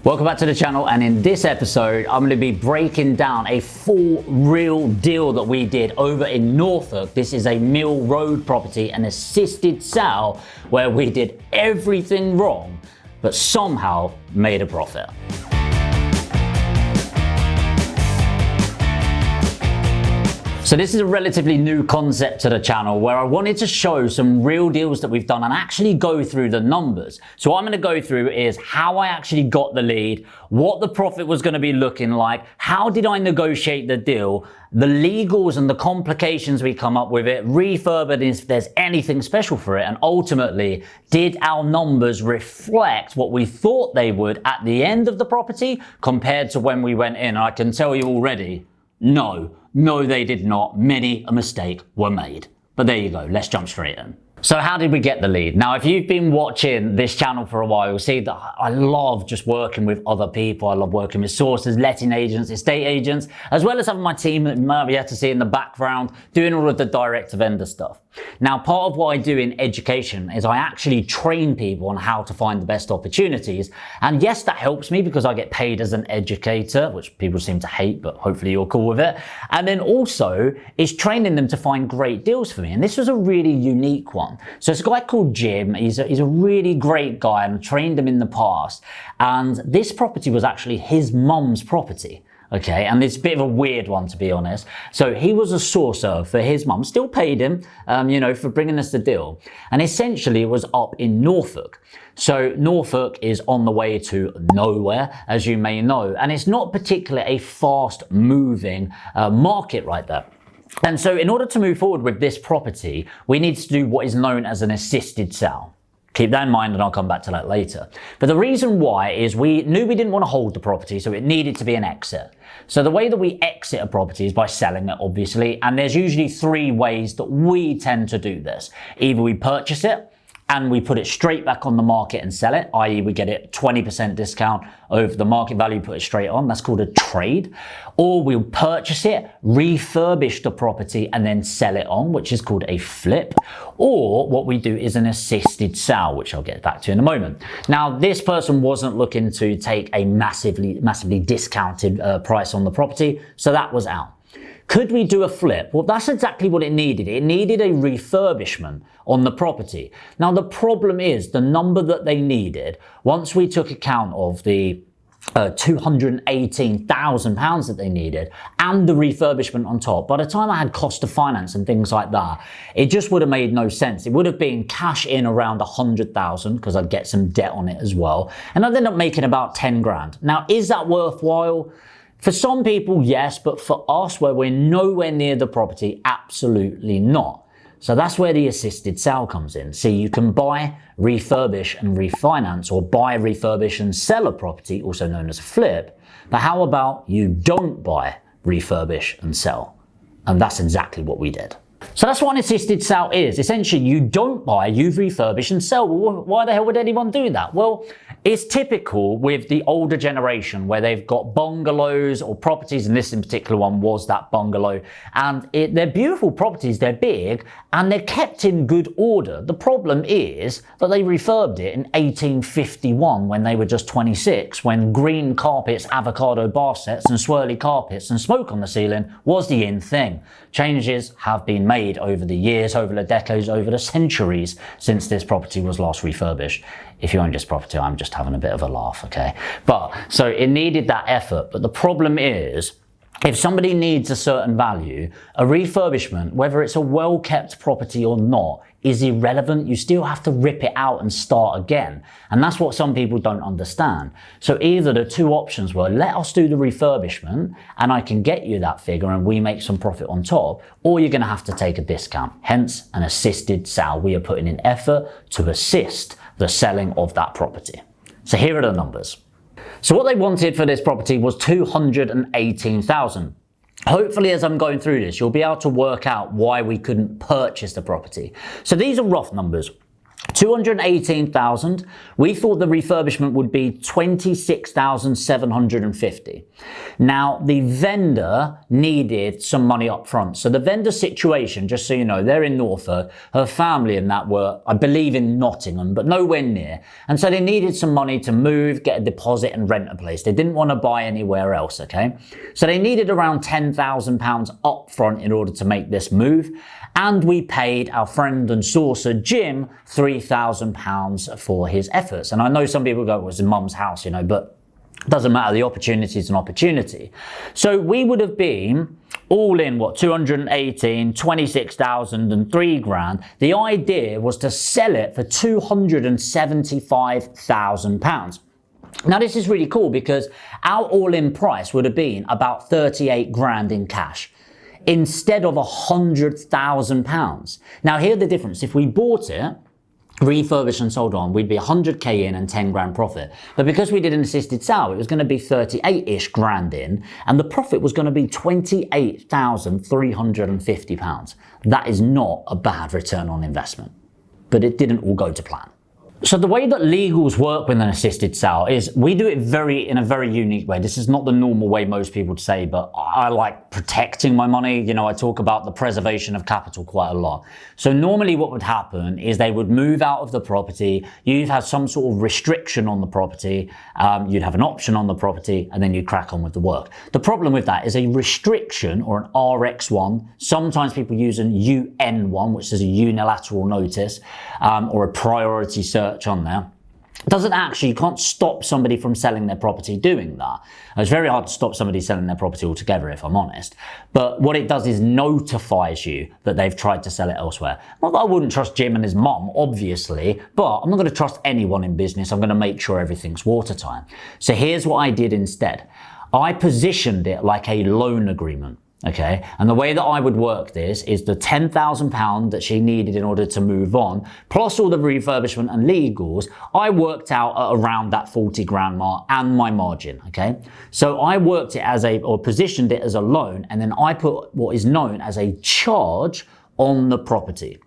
Welcome back to the channel, and in this episode I'm going to be breaking down a full real deal that we did over in Norfolk. This is a Mill Road property, an assisted sale where we did everything wrong but somehow made a profit. So this is a relatively new concept to the channel where I wanted to show some real deals that we've done and actually go through the numbers. So what I'm going to go through is how I actually got the lead, what the profit was going to be looking like, how did I negotiate the deal, the legals and the complications we come up with it, refurb it if there's anything special for it, and ultimately, did our numbers reflect what we thought they would at the end of the property compared to when we went in? And I can tell you already, no, they did not. Many a mistake were made. But there you go, let's jump straight in. So how did we get the lead? Now, if you've been watching this channel for a while, you'll see that I love just working with other people. I love working with sources, letting agents, estate agents, as well as having my team that you might be able to see in the background, doing all of the direct to vendor stuff. Now, part of what I do in education is I actually train people on how to find the best opportunities. And yes, that helps me because I get paid as an educator, which people seem to hate, but hopefully you're cool with it. And then also is training them to find great deals for me. And this was a really unique one. So it's a guy called Jim. He's a really great guy, and I've trained him in the past. And this property was actually his mum's property. Okay, and it's a bit of a weird one, to be honest. So he was a sourcer for his mum, still paid him, for bringing us the deal. And essentially it was up in Norfolk. So Norfolk is on the way to nowhere, as you may know. And it's not particularly a fast moving market right there. And so in order to move forward with this property, we need to do what is known as an assisted sale. Keep that in mind, and I'll come back to that later. But the reason why is we knew we didn't want to hold the property, so it needed to be an exit. So the way that we exit a property is by selling it, obviously, and there's usually three ways that we tend to do this. Either we purchase it, and we put it straight back on the market and sell it, i.e. we get it 20% discount over the market value, put it straight on. That's called a trade. Or we'll purchase it, refurbish the property, and then sell it on, which is called a flip. Or what we do is an assisted sale, which I'll get back to in a moment. Now, this person wasn't looking to take a massively discounted price on the property, so that was out. Could we do a flip? Well, that's exactly what it needed. It needed a refurbishment on the property. Now, the problem is the number that they needed, once we took account of the £218,000 that they needed and the refurbishment on top, by the time I had cost of finance and things like that, it just would have made no sense. It would have been cash in around 100,000 because I'd get some debt on it as well. And I'd end up making about 10 grand. Now, is that worthwhile? For some people, yes, but for us, where we're nowhere near the property, absolutely not. So that's where the assisted sale comes in. See, you can buy, refurbish and refinance, or buy, refurbish and sell a property, also known as a flip. But how about you don't buy, refurbish and sell? And that's exactly what we did. So that's what an assisted sale is. Essentially, you don't buy, you refurbish and sell. Well, why the hell would anyone do that? Well, it's typical with the older generation where they've got bungalows or properties, and this in particular one was that bungalow. And they're beautiful properties, they're big, and they're kept in good order. The problem is that they refurbed it in 1851 when they were just 26, when green carpets, avocado bar sets and swirly carpets and smoke on the ceiling was the in thing. Changes have been made over the years, over the decades, over the centuries since this property was last refurbished. If you own this property, I'm just having a bit of a laugh, okay? But, so it needed that effort, but the problem is, if somebody needs a certain value, a refurbishment, whether it's a well-kept property or not, is irrelevant. You still have to rip it out and start again. And that's what some people don't understand. So either the two options were, let us do the refurbishment and I can get you that figure and we make some profit on top, or you're gonna have to take a discount. Hence an assisted sale. We are putting in effort to assist the selling of that property. So here are the numbers. So what they wanted for this property was $218,000. Hopefully, as I'm going through this, you'll be able to work out why we couldn't purchase the property. So these are rough numbers. 218,000. We thought the refurbishment would be 26,750. Now, the vendor needed some money up front. So the vendor situation, just so you know, they're in Norfolk. Her family and that were, I believe, in Nottingham, but nowhere near. And so they needed some money to move, get a deposit and rent a place. They didn't want to buy anywhere else, okay? So they needed around £10,000 up front in order to make this move. And we paid our friend and sourcer, Jim, £3,000 for his efforts. And I know some people go, well, it was in mum's house, you know, but it doesn't matter. The opportunity is an opportunity. So we would have been all in, 218, 26,000 and £3,000. The idea was to sell it for £275,000. Now, this is really cool because our all-in price would have been about 38 grand in cash, instead of £100,000. Now, here's the difference. If we bought it, refurbished and sold on, we'd be 100k in and 10 grand profit. But because we did an assisted sale, it was going to be 38-ish grand in, and the profit was going to be £28,350. That is not a bad return on investment, but it didn't all go to plan. So the way that legals work with an assisted sale is we do it in a very unique way. This is not the normal way most people would say, but I like protecting my money. You know, I talk about the preservation of capital quite a lot. So normally what would happen is they would move out of the property. You'd have some sort of restriction on the property. You'd have an option on the property, and then you'd crack on with the work. The problem with that is a restriction, or an RX1. Sometimes people use an UN1, which is a unilateral notice, or a priority search on there. You can't stop somebody from selling their property doing that. It's very hard to stop somebody selling their property altogether, if I'm honest. But what it does is notifies you that they've tried to sell it elsewhere. Not that I wouldn't trust Jim and his mum, obviously, but I'm not going to trust anyone in business. I'm going to make sure everything's watertight. So here's what I did instead. I positioned it like a loan agreement. Okay, and the way that I would work this is the £10,000 that she needed in order to move on, plus all the refurbishment and legals, I worked out at around that 40 grand mark and my margin, okay? So I worked it positioned it as a loan, and then I put what is known as a charge on the property.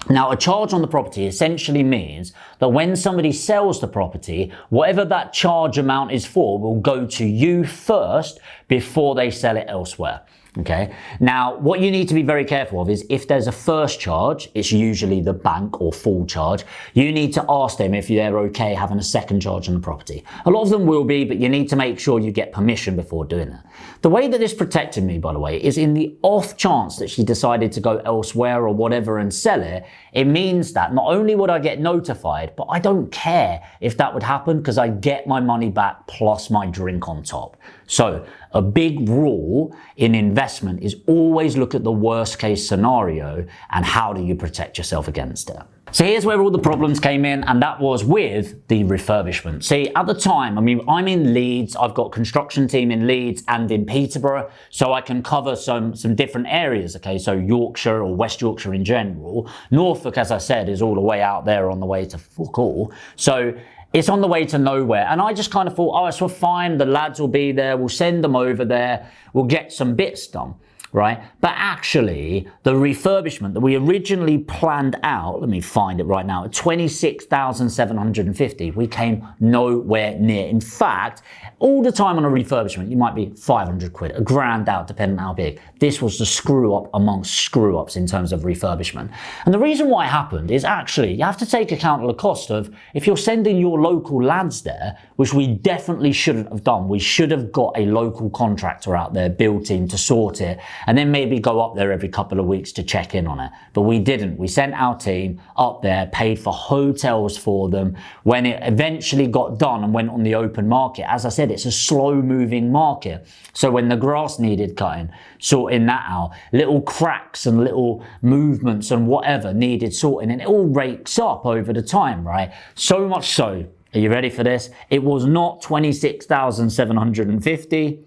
Now, a charge on the property essentially means that when somebody sells the property, whatever that charge amount is for will go to you first before they sell it elsewhere. Okay. Now, what you need to be very careful of is if there's a first charge, it's usually the bank or full charge. You need to ask them if they're okay having a second charge on the property. A lot of them will be, but you need to make sure you get permission before doing that. The way that this protected me, by the way, is in the off chance that she decided to go elsewhere or whatever and sell it, it means that not only would I get notified, but I don't care if that would happen because I get my money back plus my drink on top. So a big rule in investment is always look at the worst case scenario and how do you protect yourself against it. So here's where all the problems came in, and that was with the refurbishment. See, at the time, I mean, I'm in Leeds, I've got construction team in Leeds and in Peterborough, so I can cover some different areas, okay? So Yorkshire or West Yorkshire in general. Norfolk, as I said, is all the way out there on the way to fuck all. So it's on the way to nowhere. And I just kind of thought, oh, it's fine, the lads will be there, we'll send them over there, we'll get some bits done, right? But actually, the refurbishment that we originally planned out, let me find it right now, at 26,750, we came nowhere near. In fact, all the time on a refurbishment, you might be 500 quid, a grand out, depending on how big. This was the screw up amongst screw ups in terms of refurbishment. And the reason why it happened is actually, you have to take account of the cost of, if you're sending your local lads there, which we definitely shouldn't have done, we should have got a local contractor out there, build team to sort it, and then maybe go up there every couple of weeks to check in on it. But we didn't. We sent our team up there, paid for hotels for them. When it eventually got done and went on the open market, as I said, it's a slow moving market. So when the grass needed cutting, sorting that out, little cracks and little movements and whatever needed sorting, and it all rakes up over the time, right? So much so, are you ready for this? It was not 26,750.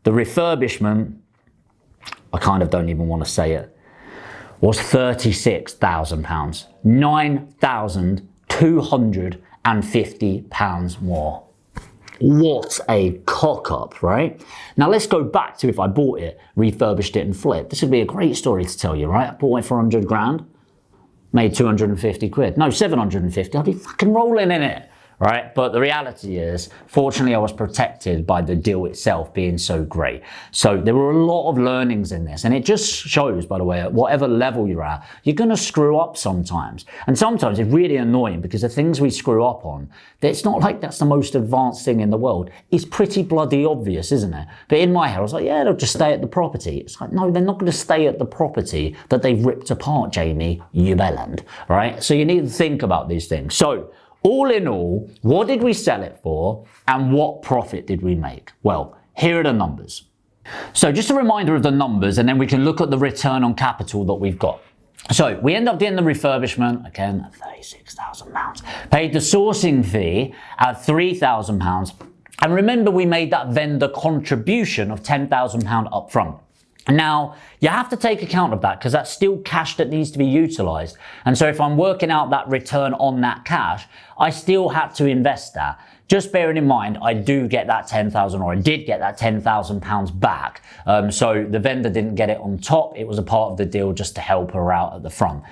The refurbishment, I kind of don't even want to say it, was £36,000. £9,250 more. What a cock up, right? Now let's go back to if I bought it, refurbished it and flipped. This would be a great story to tell you, right? I bought it for 100 grand. made 250 quid. No, 750. I'd be fucking rolling in it. Right? But the reality is, fortunately, I was protected by the deal itself being so great. So there were a lot of learnings in this. And it just shows, by the way, at whatever level you're at, you're going to screw up sometimes. And sometimes it's really annoying because the things we screw up on, it's not like that's the most advanced thing in the world. It's pretty bloody obvious, isn't it? But in my head, I was like, yeah, they'll just stay at the property. It's like, no, they're not going to stay at the property that they've ripped apart, Jamie, you bellend. Right? So you need to think about these things. So, all in all, what did we sell it for and what profit did we make? Well, here are the numbers. So just a reminder of the numbers and then we can look at the return on capital that we've got. So we end up doing the refurbishment, again, at £36,000. Paid the sourcing fee at £3,000. And remember, we made that vendor contribution of £10,000 up front. Now, you have to take account of that because that's still cash that needs to be utilized. And so if I'm working out that return on that cash, I still had to invest that. Just bearing in mind, I do get that 10,000 or I did get that £10,000 back. So the vendor didn't get it on top. It was a part of the deal just to help her out at the front.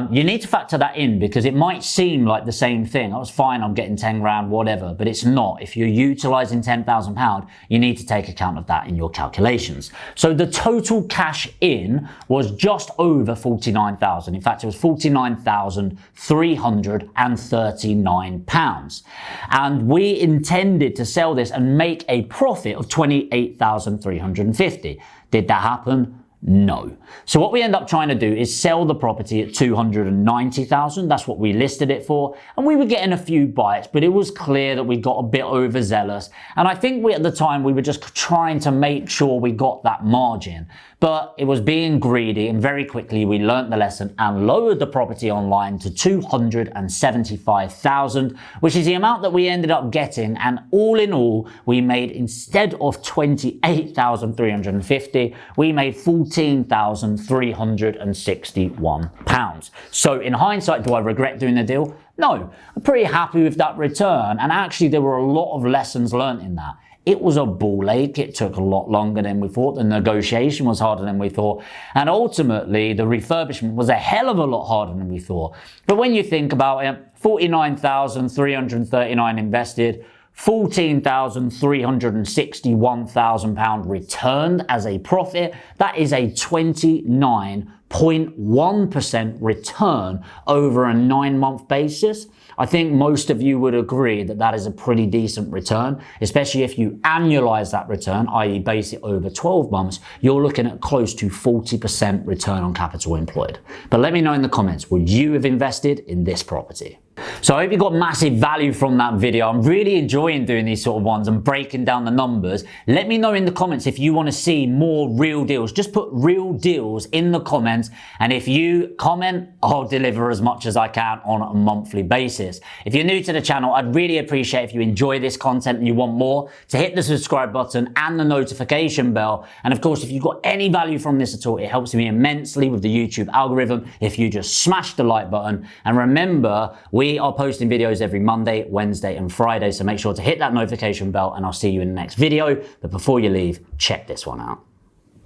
You need to factor that in because it might seem like the same thing. I was fine, I'm getting 10 grand, whatever, but it's not. If you're utilizing £10,000, you need to take account of that in your calculations. So the total cash in was just over 49,000. In fact, it was 49,339 pounds. And we intended to sell this and make a profit of 28,350. Did that happen? No. So what we end up trying to do is sell the property at 290,000. That's what we listed it for. And we were getting a few bites, but it was clear that we got a bit overzealous. And I think at the time we were just trying to make sure we got that margin. But it was being greedy and very quickly we learnt the lesson and lowered the property online to 275,000, which is the amount that we ended up getting. And all in all, we made, instead of 28,350, we made 14,361 pounds. So in hindsight, do I regret doing the deal? No, I'm pretty happy with that return. And actually there were a lot of lessons learnt in that. It was a ball ache. It took a lot longer than we thought. The negotiation was harder than we thought. And ultimately, the refurbishment was a hell of a lot harder than we thought. But when you think about it, 49,339 invested, 14,361 pound returned as a profit. That is a 29.1% return over a 9-month basis. I think most of you would agree that that is a pretty decent return, especially if you annualize that return, i.e. base it over 12 months, you're looking at close to 40% return on capital employed. But let me know in the comments, would you have invested in this property? So I hope you got massive value from that video. I'm really enjoying doing these sort of ones and breaking down the numbers. Let me know in the comments if you want to see more real deals. Just put real deals in the comments. And if you comment, I'll deliver as much as I can on a monthly basis. If you're new to the channel, I'd really appreciate if you enjoy this content and you want more, to hit the subscribe button and the notification bell. And of course, if you've got any value from this at all, it helps me immensely with the YouTube algorithm if you just smash the like button. And remember, we are posting videos every Monday, Wednesday, and Friday, so make sure to hit that notification bell and I'll see you in the next video. But before you leave, check this one out.